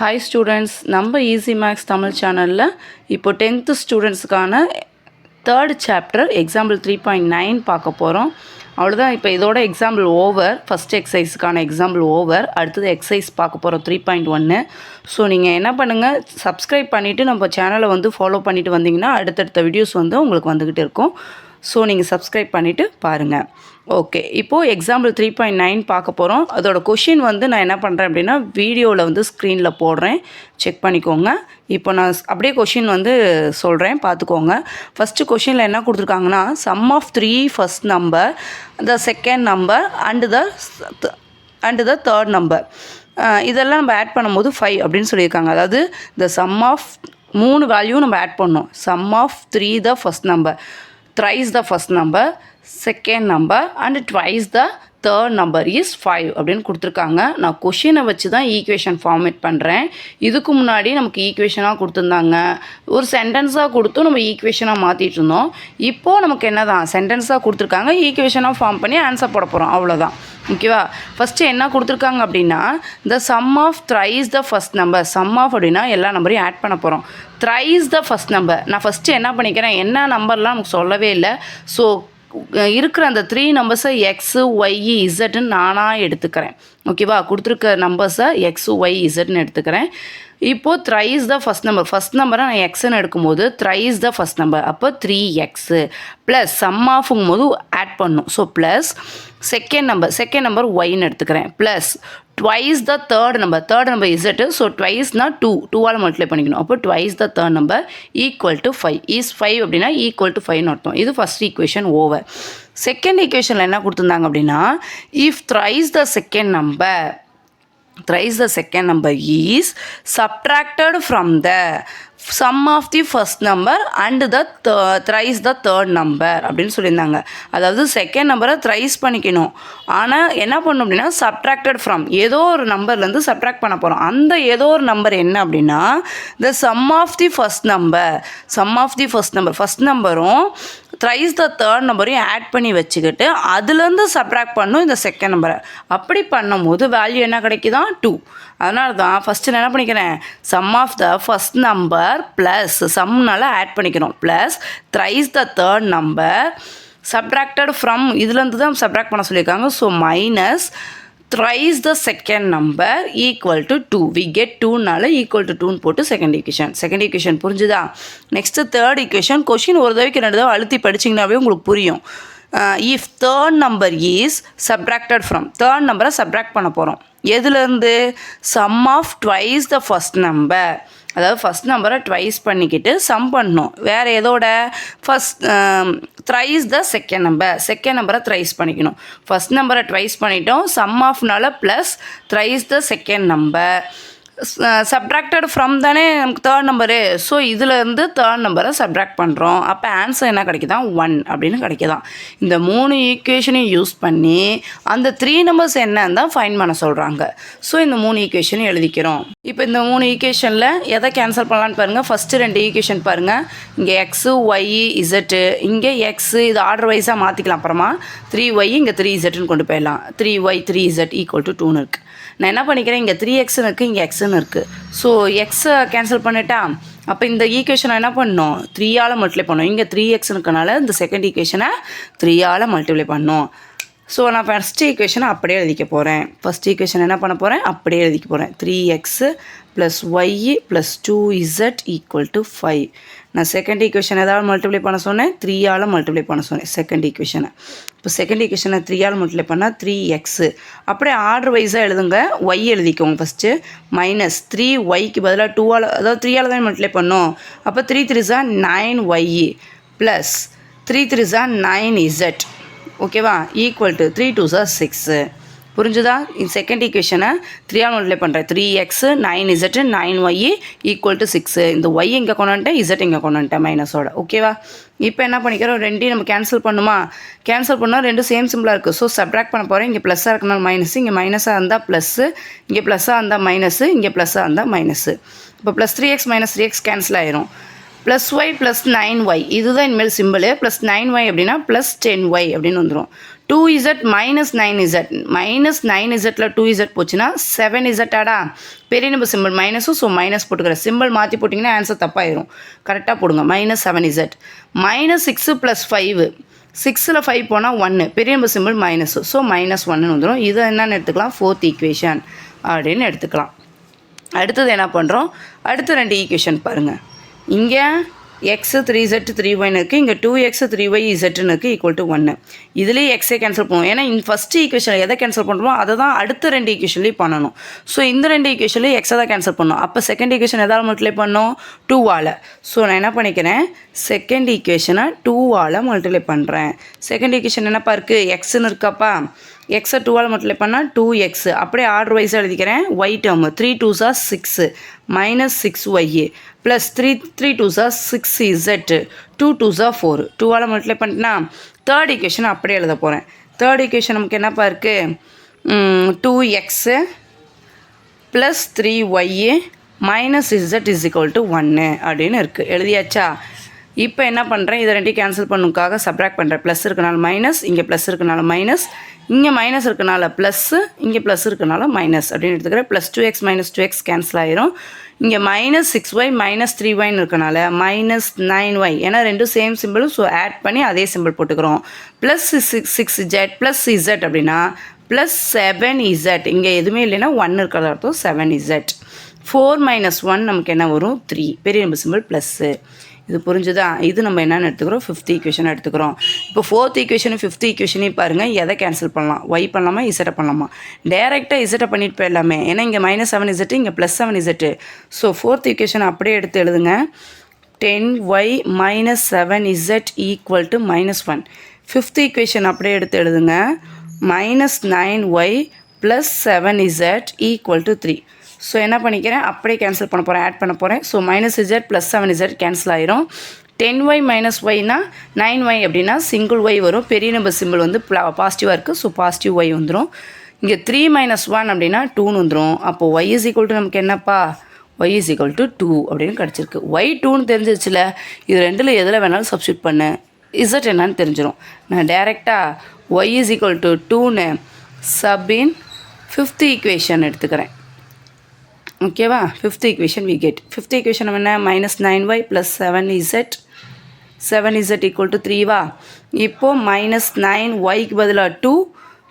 Hi students, நம்ம easy maths Tamil சேனலில் இப்போ 10th ஸ்டூடெண்ட்ஸுக்கான தேர்ட் சாப்டர் எக்ஸாம்பிள் 3.9 பார்க்க போகிறோம். அவ்வளோதான். இப்போ இதோட எக்ஸாம்பிள் ஓவர். ஃபஸ்ட் எக்ஸசைஸுக்கான எக்ஸாம்பிள் ஓவர். அடுத்தது எக்ஸசைஸ் பார்க்க போகிறோம் 3.1. ஸோ நீங்கள் என்ன பண்ணுங்கள், சப்ஸ்கிரைப் பண்ணிவிட்டு நம்ம சேனலை ஃபாலோ பண்ணிவிட்டு வந்தீங்கன்னா அடுத்தடுத்த வீடியோஸ் உங்களுக்கு வந்துக்கிட்டு இருக்கும். ஸோ நீங்கள் சப்ஸ்கிரைப் பண்ணிவிட்டு பாருங்கள். ஓகே, இப்போது எக்ஸாம்பிள் 3.9 பார்க்க போகிறோம். அதோட கொஷின் நான் என்ன பண்ணுறேன் அப்படின்னா வீடியோவில் ஸ்க்ரீனில் போடுறேன், செக் பண்ணிக்கோங்க. இப்போ நான் அப்படியே கொஷின் சொல்கிறேன், பார்த்துக்கோங்க. ஃபஸ்ட்டு கொஷினில் என்ன கொடுத்துருக்காங்கன்னா, sum of 3 first number, the second number and the third number, இதெல்லாம் நம்ம ஆட் பண்ணும்போது 5 அப்படின்னு சொல்லியிருக்காங்க. அதாவது த சம் ஆஃப் 3 வேல்யூ நம்ம ஆட் பண்ணோம். Sum of 3 the first number, thrice the first number, second number and twice the third number is 5 அப்படின்னு கொடுத்துருக்காங்க. நான் கொஷினை வச்சு தான் ஈக்குவேஷன் ஃபார்மேட் பண்ணுறேன். இதுக்கு முன்னாடி நமக்கு ஈக்குவேஷனாக கொடுத்துருந்தாங்க, ஒரு சென்டென்ஸாக கொடுத்து நம்ம ஈக்குவேஷனாக மாற்றிட்டு இருந்தோம். இப்போது நமக்கு என்ன தான் சென்டென்ஸாக கொடுத்துருக்காங்க, ஈக்குவேஷனாக ஃபார்ம் பண்ணி ஆன்சர் போட போகிறோம், அவ்வளோதான். ஓகேவா? ஃபஸ்ட்டு என்ன கொடுத்துருக்காங்க அப்படின்னா, the sum of thrice the first number. Sum of அப்படின்னா எல்லா நம்பரையும் ஆட் பண்ண போகிறோம். thrice the first number. நான் ஃபஸ்ட்டு என்ன பண்ணிக்கிறேன், என்ன நம்பர்லாம் நமக்கு சொல்லவே இல்லை. ஸோ இருக்கிற அந்த 3 நம்பர்ஸை எக்ஸு ஒய் இசட்னு நானாக எடுத்துக்கிறேன். ஓகேவா? கொடுத்துருக்க நம்பர்ஸை எக்ஸு ஒய் இசட்னு எடுத்துக்கிறேன். இப்போது thrice the first number, first நம்பரை நான் எக்ஸ்ன்னு எடுக்கும்போது thrice த ஃபஸ்ட் நம்பர், அப்போ 3x ப்ளஸ் சம் ஆஃபுங்கும் போது ஆட் பண்ணும். ஸோ ப்ளஸ் செகண்ட் நம்பர் ஒய்ன்னு எடுத்துக்கிறேன், plus twice the third number z. So ட்வைஸ்னா 2ஆல் மல்டிப்ளை பண்ணிக்கணும். அப்போ twice the third number equal to 5 is 5 அப்படின்னா ஈக்குவல் டு 5ன்னு அர்த்தம். இது ஃபஸ்ட் ஈக்குவேஷன் ஓவர். செகண்ட் ஈக்குவேஷனில் என்ன கொடுத்துருந்தாங்க அப்படின்னா, if thrice the second number is subtracted from the sum of the first number and the thrice the third number அப்படின்னு சொல்லியிருந்தாங்க. அதாவது செகண்ட் நம்பரை த்ரைஸ் பண்ணிக்கணும். ஆனால் என்ன பண்ணணும் அப்படின்னா, சப்ட்ராக்டட் ஃப்ரம் ஏதோ ஒரு நம்பர்லேருந்து சப்ட்ராக்ட் பண்ண போகிறோம். அந்த ஏதோ ஒரு நம்பர் என்ன அப்படின்னா, the sum of the first number first நம்பரும் த்ரைஸ் த தேர்ட் நம்பரையும் ஆட் பண்ணி வச்சுக்கிட்டு அதுலேருந்து சப்ட்ராக்ட் பண்ணும் இந்த செகண்ட் நம்பரை. அப்படி பண்ணும்போது வேல்யூ என்ன கிடைக்குதான், 2. அதனால தான் ஃபஸ்ட்டு என்ன பண்ணிக்கிறேன், sum of the first number plus சம்னால ஆட் பண்ணிக்கிறோம், plus thrice the third number subtracted from இதுலேருந்து தான் சப்ட்ராக்ட் பண்ண சொல்லியிருக்காங்க. So minus thrice the second number equal to 2. We get 2னால equal to 2ன்னு போட்டு செகண்ட் ஈக்குவேஷன் புரிஞ்சுதா? Next third equation. கொஷின் ஒரு தடவைக்கு 2 தடவை அழுத்தி படிச்சிங்கனாவே உங்களுக்கு புரியும். If third number is subtracted from, third நம்பரை சப்ட்ராக்ட் பண்ண போகிறோம். எதுலேருந்து, sum of twice the first number. அதாவது ஃபஸ்ட் நம்பரை ட்வைஸ் பண்ணிக்கிட்டு சம் பண்ணணும். வேறு எதோட, ஃபஸ்ட் த்ரைஸ் த செகண்ட் நம்பரை த்ரைஸ் பண்ணிக்கணும். ஃபஸ்ட் நம்பரை ட்வைஸ் பண்ணிட்டோம், சம் ஆஃப்னால plus thrice the second number subtracted from தானே நமக்கு தேர்ட் நம்பரு. ஸோ இதிலேருந்து தேர்ட் நம்பரை சப்ட்ராக்ட் பண்ணுறோம். அப்போ ஆன்சர் என்ன கிடைக்குதான், 1 அப்படின்னு கிடைக்குதான். இந்த 3 ஈக்குவேஷனையும் யூஸ் பண்ணி அந்த 3 நம்பர்ஸ் என்னன்னு தான் ஃபைண்ட் பண்ண சொல்கிறாங்க. ஸோ இந்த 3 ஈக்குவேஷனையும் எழுதிக்கிறோம். இப்போ இந்த 3 ஈக்குவேஷனில் எதை கேன்சல் பண்ணலான்னு பாருங்கள். ஃபஸ்ட்டு 2 ஈக்குவேஷன் பாருங்கள். இங்கே எக்ஸு ஒய் இசட்டு, இங்கே எக்ஸு, இது ஆர்டர் வைஸாக மாற்றிக்கலாம். அப்புறமா 3y இங்கே 3zன்னு கொண்டு போயிடலாம். 3y 3z ஈக்குவல் டு 2ன்னு இருக்குது. நான் என்ன பண்ணிக்கிறேன், இங்கே 3xன்னு இருக்குது, இங்கே xன்னு இருக்குது. ஸோ எக்ஸை கேன்சல் பண்ணிட்டா, அப்போ இந்த ஈக்குவேஷனை என்ன பண்ணணும், 3ஆல் மல்டிப்ளை பண்ணணும். இங்கே 3xன்னு இருக்கனால இந்த செகண்ட் ஈக்குவேஷனை 3ஆல் மல்டிப்ளை பண்ணணும். ஸோ நான் ஃபஸ்ட் ஈக்குவேஷனை அப்படியே எழுதிக்க போகிறேன். ஃபஸ்ட் ஈக்குவேஷன் என்ன பண்ண போகிறேன், அப்படியே எழுதிக்க போகிறேன். 3x plus y plus 2z equal to 5. நான் செகண்ட் ஈக்குவேஷன் ஏதாவது மல்டிப்ளை பண்ண சொன்னேன், 3ஆல் மல்டிப்ளை பண்ண சொன்னேன் செகண்ட் ஈக்குவேஷனை. இப்போ செகண்ட் ஈக்குவேஷனை 3ஆல் மல்டிப்ளை பண்ணால் 3x. அப்படியே ஆர்டர் வைஸாக எழுதுங்க. ஒய் எழுதிக்கோங்க ஃபஸ்ட்டு. மைனஸ் 3yக்கு பதிலாக 2ஆல், அதாவது 3ஆல் தான் மல்டிப்ளை பண்ணோம். அப்போ 3 3s 9y plus 3 3s 9z. ஓகேவா? Equal to 3 2s 6. புரிஞ்சுதா? இந்த செகண்ட் ஈக்குவேஷனை 3ஆல் மல்டிப்ளை பண்ணுறேன். 3x 9z 9y equal to 6. இந்த y இங்கே கொண்டு வந்துட்டேன், z இங்கே கொண்டு வந்துட்டேன் மைனஸோட. ஓகேவா? இப்போ என்ன பண்ணிக்கிறோம், 2ஐயும் நம்ம கேன்சல் பண்ணுமா? கேன்சல் பண்ணால் 2 சேம் சிம்பிளாக இருக்குது. ஸோ சப்ட்ராக்ட் பண்ண போகிறேன். இங்கே ப்ளஸ்ஸாக இருக்கனால மைனஸு, இங்கே மைனஸாக இருந்தால் ப்ளஸ்ஸு, இங்கே ப்ளஸ்ஸாக இருந்தால் மைனஸு, இங்கே ப்ளஸ்ஸாக இருந்தால் மைனஸு. இப்போ plus 3x minus 3x cancel ஆயிரும். +y + 9y இதுதான் இனிமேல் சிம்பிள். +9y அப்படின்னா +10y அப்படின்னு வந்துடும். 2z minus 9z minus 9zல 2z போச்சுன்னா 7z ஆடா. பெரிய நம்பர் சிம்பிள் மைனஸும், ஸோ மைனஸ் போட்டுக்கிறேன். சிம்பிள் மாற்றி போட்டிங்கன்னா ஆன்சர் தப்பாயிரும். கரெக்டாக போடுங்க. மைனஸ் 7z மைனஸ் 6 + 5 6ல் 5 போனால் 1 பெரிய நம்பர் சிம்பிள் மைனஸ், ஸோ -1 வந்துடும். இதை என்னென்னு எடுத்துக்கலாம், 4th ஈக்குவேஷன் அப்படின்னு எடுத்துக்கலாம். அடுத்தது என்ன பண்ணுறோம், அடுத்த 2 ஈக்குவேஷன் பாருங்கள். இங்கே x 3z 3y இருக்குது, இங்கே 2x 3y zன்னு இருக்குது, ஈக்குவல் டு 1. இதுலேயே எக்ஸே கேன்சல் பண்ணுவோம். ஏன்னா இந்த ஃபஸ்ட்டு ஈக்குவேஷனில் எதை கேன்சல் பண்ணுறோமோ அதை தான் அடுத்த 2 ஈக்குவேஷன்லேயும் பண்ணணும். ஸோ இந்த 2 ஈக்குவேஷன்லேயும் எக்ஸை தான் கேன்சல் பண்ணணும். அப்போ செகண்ட் ஈக்குவேஷன் எதாவது மல்டிப்ளை பண்ணோம், 2ஆல். ஸோ நான் என்ன பண்ணிக்கிறேன், செகண்ட் ஈக்குவேஷனை 2ஆல் மல்டிப்ளை பண்ணுறேன். செகண்ட் ஈக்குவேஷன் என்னப்பா இருக்குது, எக்ஸ்ன்னு இருக்காப்பா. எக்ஸை 2ஆல் மல்டிப்ளை பண்ணால் 2x. அப்படியே ஆர்டர் வைஸாக எழுதிக்கிறேன். y term 3 2s are 6 minus 6y plus 3 2s are 6z 2 2s are 4 2ஆல் மல்டிப்ளை பண்ணிட்டேன்னா தேர்ட் ஈக்குவேஷன் அப்படியே எழுத போகிறேன். தேர்ட் ஈக்குவேஷன் நமக்கு என்னப்பா இருக்குது, 2x plus 3y minus z is equal to 1 அப்படின்னு இருக்குது. எழுதியாச்சா? இப்போ என்ன பண்ணுறேன், இதை 2 கேன்சல் பண்ணுக்காக சப்ராக்ட் பண்ணுறேன். ப்ளஸ் இருக்கனால மைனஸ், இங்கே ப்ளஸ் இருக்கனால மைனஸ், இங்கே மைனஸ் இருக்கனால ப்ளஸ்ஸு, இங்கே ப்ளஸ் இருக்கனால மைனஸ் அப்படின்னு எடுத்துக்கிறேன். Plus 2x minus 2x cancel ஆயிரும். இங்கே minus 6y minus 3yன்னு இருக்கனால minus 9y, ஏன்னா ரெண்டும் சேம் சிம்பிள், ஸோ ஆட் பண்ணி அதே சிம்பிள் போட்டுக்கிறோம். ப்ளஸ் 6z ப்ளஸ் z அப்படின்னா ப்ளஸ் 7z, இங்கே எதுவுமே இல்லைன்னா 1 இருக்கிற அர்த்தம் 7z. 4 minus 1 நமக்கு என்ன வரும், 3. பெரிய நம்பர் சிம்பிள் ப்ளஸ்ஸு. இது புரிஞ்சுதா? இது நம்ம என்னென்னு எடுத்துக்கிறோம், 5th ஈக்குவேஷன் எடுத்துக்கிறோம். இப்போ 4th ஈக்குவேஷனும் 5th ஈக்குவேஷனையும் பாருங்கள், எதை கேன்சல் பண்ணலாம், y பண்ணலாமா இசட்டை பண்ணலாமா? டேரெக்டாக இசட்டை பண்ணிட்டு போயிடலாமே, ஏன்னா இங்கே -7z இங்கே +7z. ஸோ 4th ஈக்குவேஷன் அப்படியே எடுத்து எழுதுங்க. 10y minus 7z equal to -1. 5th equation அப்படியே எடுத்து எழுதுங்க. -9y + 7z equal to 3. So என்ன பண்ணிக்கிறேன், அப்படியே கேன்சல் பண்ண போகிறேன், ஆட் பண்ண போகிறேன். ஸோ -z + 7z கேன்சல் ஆயிரும். 10y minus yனா 9y அப்படின்னா சிங்கிள் y வரும். பெரிய நம்பர் சிம்பிள் வந்து பாசிட்டிவாக இருக்குது, ஸோ பாசிட்டிவ் y வந்துடும். இங்கே 3 - 1 அப்படின்னா 2ன்னு வந்துடும். அப்போது y இஸ் ஈக்குவல் டு நமக்கு என்னப்பா, y இஸ் ஈக்குவல் டு 2 அப்படின்னு கிடச்சிருக்கு. y 2ன்னு தெரிஞ்சிருச்சுல, இது ரெண்டில் எதில் வேணாலும் சப்ஸ்டியூட் பண்ணு, z என்னன்னு தெரிஞ்சிடும். நான் டேரெக்டாக y இஸ் ஈக்குவல் டு 2ன்னு சப்பின் 5th ஈக்குவேஷன் எடுத்துக்கிறேன். ஓகேவா? 5th equation we get. 5th equation என்ன, -9y + 7z 7z equal to 3வா. இப்போது -9yக்கு பதிலாக 2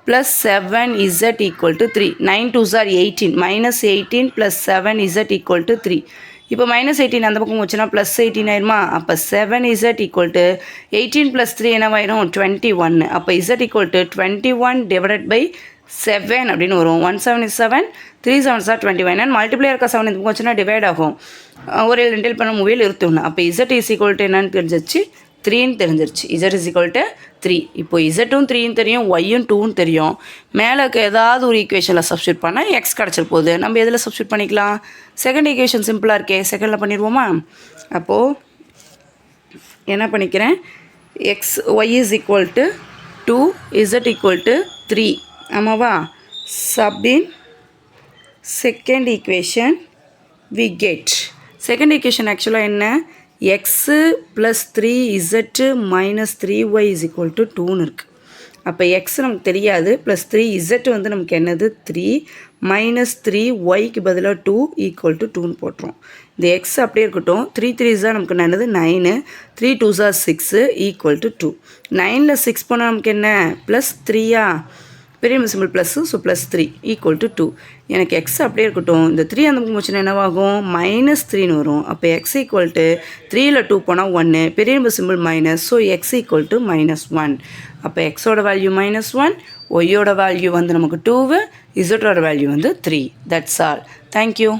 + 7z equal to 3. 9 2s are 18 -18 + 7z equal to 3. இப்போ -18 அந்த பக்கம் வச்சுன்னா +18 ஆயிருமா. அப்போ 7z ஈக்குவல் டு 18 + 3 என்னவாயிரும், 21. அப்போ z equal to 21 divided by 7 அப்படின்னு வரும். 1 7 is 7, 3 7s are 21. மல்டிப்ளை இருக்க 7 இந்த பக்கம் வச்சுன்னா டிவைட் ஆகும். ஒரு 2 பண்ண மூவியில் 21. அப்போ z இஸ் ஈக்குவல் டு என்னன்னு தெரிஞ்சிருச்சு, 3ன்னு தெரிஞ்சிருச்சு. z is equal to 3. இப்போ z-ம் 3ன்னு தெரியும், y-ம் 2ன்னு தெரியும். மேலே ஏதாவது ஒரு ஈக்குவேஷனில் சப்ஸ்டியூட் பண்ணால் x கிடச்சிரு போகுது. நம்ம எதில் சப்ஸ்டியூட் பண்ணிக்கலாம், செகண்ட் ஈக்குவேஷன் சிம்பிளாக இருக்கே, செகண்டில் பண்ணிடுவோமா. அப்போது என்ன பண்ணிக்கிறேன், y is equal to 2, z equal to 3. ஆமாவா. Sub in second equation we get. Second equation ஆக்சுவலாக என்ன, x + 3z - 3y is equal to 2ன்னு இருக்குது. அப்போ x நமக்கு தெரியாது, ப்ளஸ் 3z வந்து நமக்கு என்னது 3 - 3yக்கு பதிலாக 2 ஈக்குவல் டு 2ன்னு போட்டுரும். இந்த x அப்படியே இருக்கட்டும். 3 3s நமக்கு என்னது 9, 3 2s are 6 ஈக்குவல் டு 2. 9ல் 6 போனால் நமக்கு என்ன, +3யா, பெரிய number simple plus, so +3 equal to 2. எனக்கு எக்ஸ் அப்படியே இருக்கட்டும். இந்த 3 அந்த பக்கம் வச்சுன்னா என்னவாகும், -3ன்னு வரும். அப்போ எக்ஸ் ஈக்குவல் டு 3ல் 2 போனால் 1, பெரிய number simple minus, so X equal to -1. அப்போ எக்ஸோட வேல்யூ -1, ஒய்யோட வேல்யூ வந்து நமக்கு 2, இசட்டோட வேல்யூ வந்து 3. That's all. தேங்க்யூ.